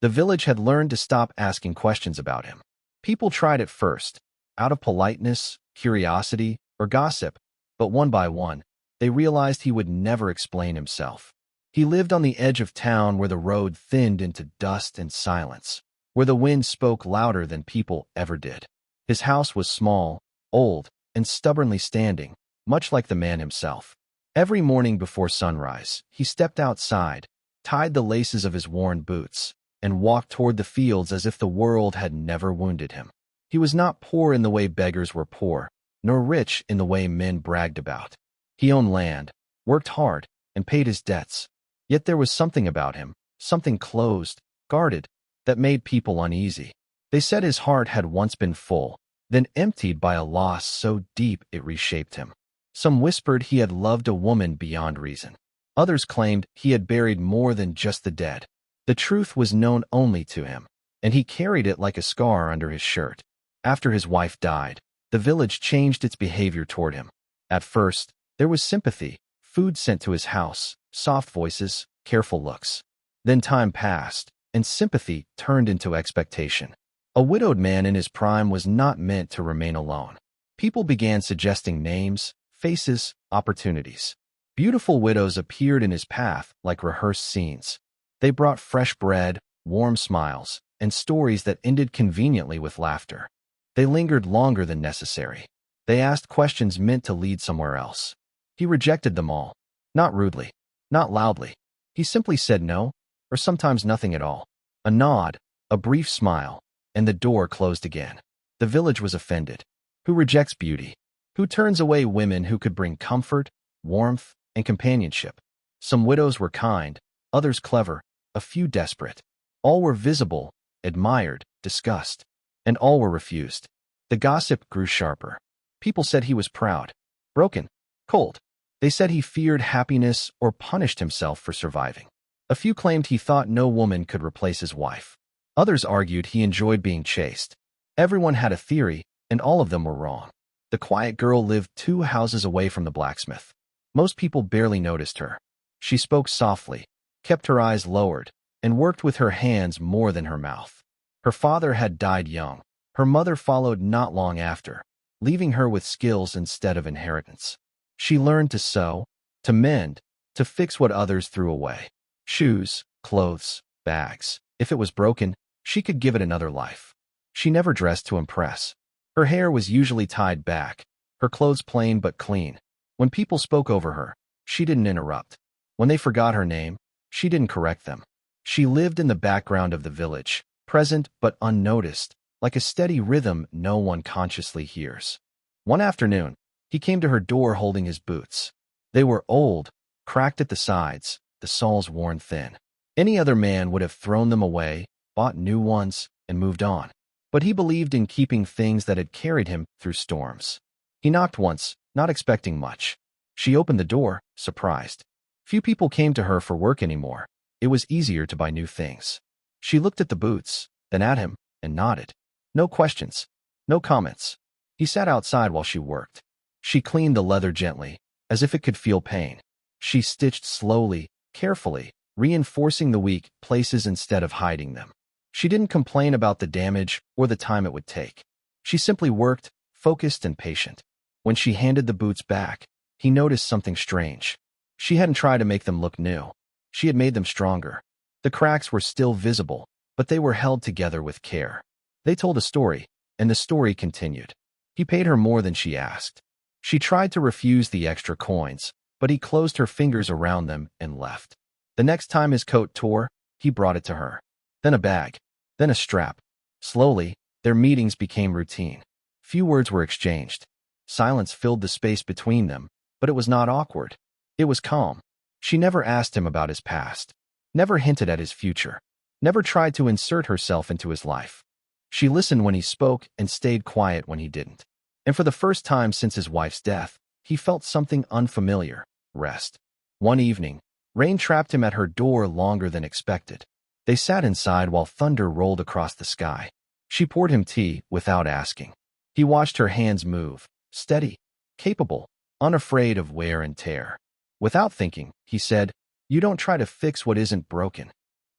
The village had learned to stop asking questions about him. People tried at first, out of politeness, curiosity, or gossip, but one by one, they realized he would never explain himself. He lived on the edge of town where the road thinned into dust and silence, where the wind spoke louder than people ever did. His house was small, old, and stubbornly standing, much like the man himself. Every morning before sunrise, he stepped outside, tied the laces of his worn boots, and walked toward the fields as if the world had never wounded him. He was not poor in the way beggars were poor, nor rich in the way men bragged about. He owned land, worked hard, and paid his debts. Yet there was something about him, something closed, guarded, that made people uneasy. They said his heart had once been full, then emptied by a loss so deep it reshaped him. Some whispered he had loved a woman beyond reason. Others claimed he had buried more than just the dead. The truth was known only to him, and he carried it like a scar under his shirt. After his wife died, the village changed its behavior toward him. At first, there was sympathy, food sent to his house, soft voices, careful looks. Then time passed, and sympathy turned into expectation. A widowed man in his prime was not meant to remain alone. People began suggesting names, faces, opportunities. Beautiful widows appeared in his path like rehearsed scenes. They brought fresh bread, warm smiles, and stories that ended conveniently with laughter. They lingered longer than necessary. They asked questions meant to lead somewhere else. He rejected them all. Not rudely, not loudly. He simply said no, or sometimes nothing at all. A nod, a brief smile, and the door closed again. The village was offended. Who rejects beauty? Who turns away women who could bring comfort, warmth, and companionship? Some widows were kind, others clever, a few desperate. All were visible, admired, discussed, and all were refused. The gossip grew sharper. People said he was proud, broken, cold. They said he feared happiness or punished himself for surviving. A few claimed he thought no woman could replace his wife. Others argued he enjoyed being chased. Everyone had a theory, and all of them were wrong. The quiet girl lived 2 houses away from the blacksmith. Most people barely noticed her. She spoke softly, kept her eyes lowered, and worked with her hands more than her mouth. Her father had died young. Her mother followed not long after, leaving her with skills instead of inheritance. She learned to sew, to mend, to fix what others threw away. Shoes, clothes, bags. If it was broken, she could give it another life. She never dressed to impress. Her hair was usually tied back, her clothes plain but clean. When people spoke over her, she didn't interrupt. When they forgot her name, she didn't correct them. She lived in the background of the village, present but unnoticed, like a steady rhythm no one consciously hears. One afternoon, he came to her door holding his boots. They were old, cracked at the sides, the soles worn thin. Any other man would have thrown them away, bought new ones, and moved on. But he believed in keeping things that had carried him through storms. He knocked once, not expecting much. She opened the door, surprised. Few people came to her for work anymore. It was easier to buy new things. She looked at the boots, then at him, and nodded. No questions, no comments. He sat outside while she worked. She cleaned the leather gently, as if it could feel pain. She stitched slowly, carefully, reinforcing the weak places instead of hiding them. She didn't complain about the damage or the time it would take. She simply worked, focused and patient. When she handed the boots back, he noticed something strange. She hadn't tried to make them look new. She had made them stronger. The cracks were still visible, but they were held together with care. They told a story, and the story continued. He paid her more than she asked. She tried to refuse the extra coins, but he closed her fingers around them and left. The next time his coat tore, he brought it to her. Then a bag, then a strap. Slowly, their meetings became routine. Few words were exchanged. Silence filled the space between them, but it was not awkward. It was calm. She never asked him about his past, never hinted at his future, never tried to insert herself into his life. She listened when he spoke and stayed quiet when he didn't. And for the first time since his wife's death, he felt something unfamiliar, rest. One evening, rain trapped him at her door longer than expected. They sat inside while thunder rolled across the sky. She poured him tea without asking. He watched her hands move, steady, capable, unafraid of wear and tear. Without thinking, he said, "You don't try to fix what isn't broken."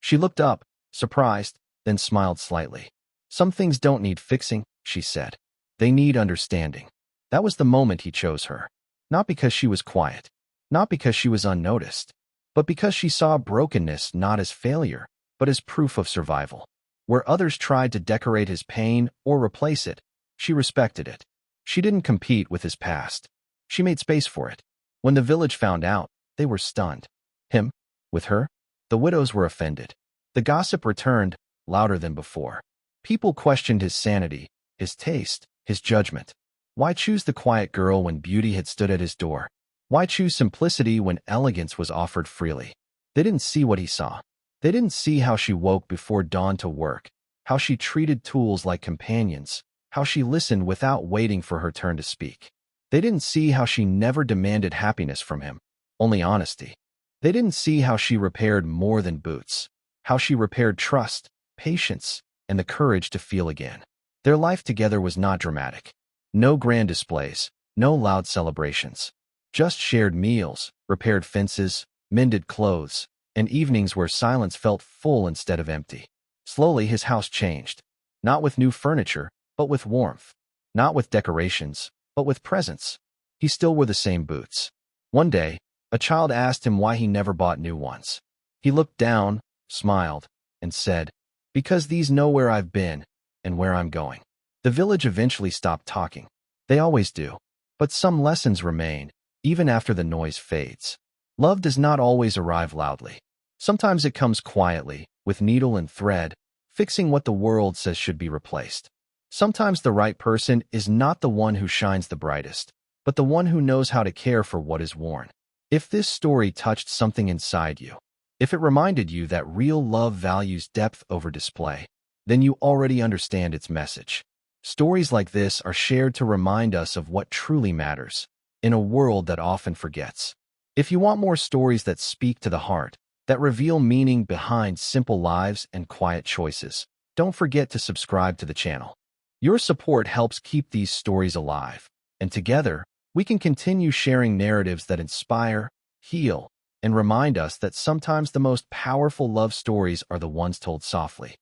She looked up, surprised, then smiled slightly. Some things don't need fixing, she said. They need understanding. That was the moment he chose her. Not because she was quiet, not because she was unnoticed, but because she saw brokenness not as failure, but as proof of survival. Where others tried to decorate his pain or replace it, she respected it. She didn't compete with his past. She made space for it. When the village found out, they were stunned. Him? With her? The widows were offended. The gossip returned, louder than before. People questioned his sanity, his taste, his judgment. Why choose the quiet girl when beauty had stood at his door? Why choose simplicity when elegance was offered freely? They didn't see what he saw. They didn't see how she woke before dawn to work, how she treated tools like companions, how she listened without waiting for her turn to speak. They didn't see how she never demanded happiness from him, only honesty. They didn't see how she repaired more than boots, how she repaired trust, patience, and the courage to feel again. Their life together was not dramatic. No grand displays, no loud celebrations. Just shared meals, repaired fences, mended clothes, and evenings where silence felt full instead of empty. Slowly his house changed. Not with new furniture, but with warmth. Not with decorations, but with presence. He still wore the same boots. One day, a child asked him why he never bought new ones. He looked down, smiled, and said, "Because these know where I've been and where I'm going." The village eventually stopped talking. They always do. But some lessons remain, even after the noise fades. Love does not always arrive loudly. Sometimes it comes quietly, with needle and thread, fixing what the world says should be replaced. Sometimes the right person is not the one who shines the brightest, but the one who knows how to care for what is worn. If this story touched something inside you, if it reminded you that real love values depth over display, then you already understand its message. Stories like this are shared to remind us of what truly matters, in a world that often forgets. If you want more stories that speak to the heart, that reveal meaning behind simple lives and quiet choices, don't forget to subscribe to the channel. Your support helps keep these stories alive, and together, we can continue sharing narratives that inspire, heal, and remind us that sometimes the most powerful love stories are the ones told softly.